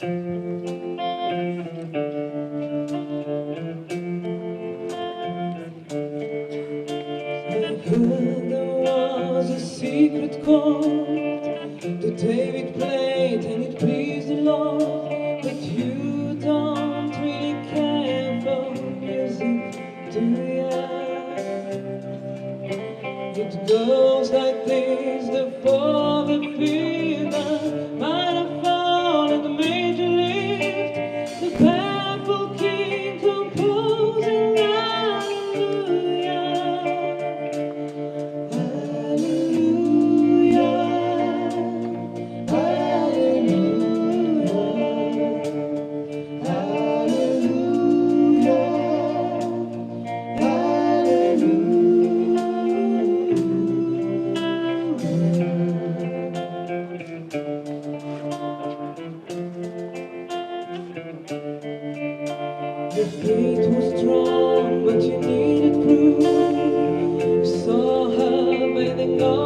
heard there was a secret chord that David played and it pleased the Lord. But you don't really care for music, do ya? It goes like this: the fourth, the fifth, the minor fall, and the major lift. The powerful king composing hallelujah, hallelujah, hallelujah, hallelujah, your faith was strong, but you needed proof. You saw her bathing on